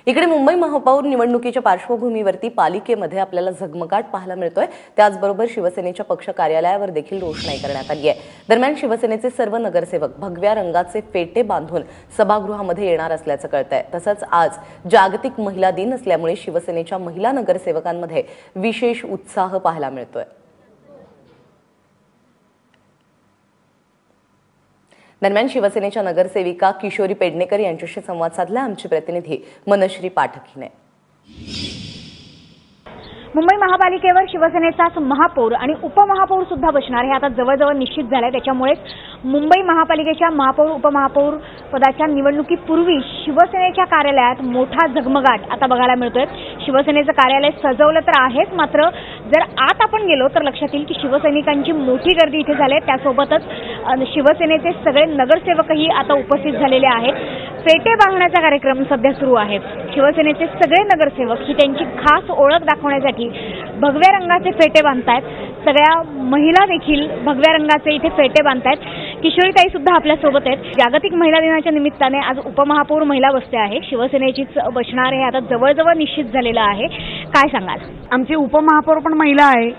इकडे मुंबई महापौर निवडणुकीच्या पार्श्वभूमीवरती पालिकेमध्ये आपल्याला झगमगाट पाहायला मिळतोय। त्याचबरोबर शिवसेनेच्या पक्ष कार्यालयावर देखील रोषणाई करण्यात आली आहे। दरम्यान शिवसेनेचे सर्व नगरसेवक भगव्या रंगाचे फेटे बांधून सभागृहामध्ये येणार असल्याचं कळतंय। तसंच आज जागतिक महिला दिन असल्यामुळे शिवसेनेच्या महिला नगरसेवकांमध्ये विशेष उत्साह पाहायला मिळतोय। दरम्यान शिवसेनेच्या नगरसेविका किशोरी पेडणेकर यांच्याशी संवाद साधला आमचे प्रतिनिधी मनश्री पाठक हिने। मुंबई महापालिकेवर शिवसेनेचाच महापौर आणि उपमहापौर सुद्धा बसणार हे आता जवळजवळ निश्चित झालंय। त्याच्यामुळे मुंबई महापालिकेच्या महापौर उपमहापौर पदाच्या निवडणुकीपूर्वी शिवसेनेच्या कार्यालयात मोठा झगमगाट आता बघायला मिळतोय। शिवसेनेचं कार्यालय सजवलं तर आहेच, मात्र जर आत आपण गेलो तर लक्षात येईल की शिवसैनिकांची मोठी गर्दी इथे झाली आहे। त्यासोबतच शिवसेनेचे सगळे नगरसेवकही आता उपस्थित झालेले आहेत। फेटे बांधण्याचा कार्यक्रम सध्या सुरू आहे। शिवसेनेचे सगळे नगरसेवक ही त्यांची खास ओळख दाखवण्यासाठी भगव्या रंगाचे फेटे बांधतायत। सगळ्या महिला देखील भगव्या रंगाचे इथे फेटे बांधतायत। किशोरीताई सुद्धा आपल्या सोबत आहेत। जागतिक महिला दिनाच्या निमित्ताने आज उपमहापौर महिला बसते आहे। शिवसेनेचीच बसणार हे आता जवळजवळ निश्चित झालेलं आहे। काय सांगाल? आमची उपमहापौर पण महिला आहे,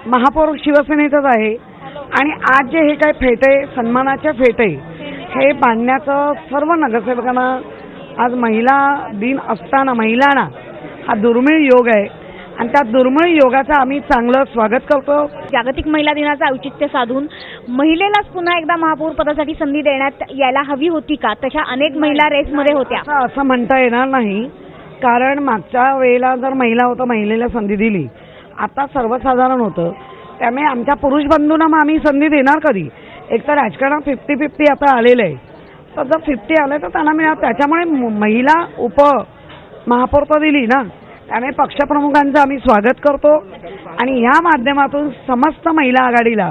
महापौर शिवसेनेचाच आहे आणि आज जे हे काय फेटे सन्मानाचे फेटे हे बांधण्याचं सर्व नगरसेवकांना आज महिला दिन असताना महिलांना हा दुर्मिळ योग आहे आणि त्या दुर्मिळ योगाचं आम्ही चांगलं स्वागत करतो। जागतिक महिला दिनाचं औचित्य साधून महिलेलाच पुन्हा एकदा महापौर पदासाठी संधी देण्यात यायला हवी होती का? तशा अनेक महिला रेसमध्ये होत्या असं म्हणता येणार नाही, कारण मागच्या वेळेला जर महिला होतं महिलेला संधी दिली, आता सर्वसाधारण होतं, त्यामुळे आमच्या पुरुष बंधूंना मग आम्ही संधी देणार कधी? एक तर राजकारणात 50-50 आता आलेलं आहे, तर जर 50 आलं तर त्यांना मिळालं। त्याच्यामुळे महिला उपमहापौर तर दिली ना, त्यामुळे पक्षप्रमुखांचं आम्ही स्वागत करतो आणि या माध्यमातून समस्त महिला आघाडीला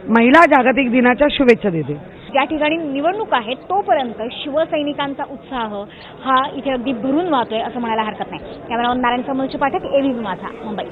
महिला जागतिक दिनाच्या शुभेच्छा देते। ज्या ठिकाणी निवडणूक आहे तोपर्यंत शिवसैनिकांचा उत्साह हा इथे अगदी भरून वाहतोय असं म्हणायला हरकत नाही। कॅमेरामन नारायण समोरचे पाठक, एबीपी माझा, मुंबई।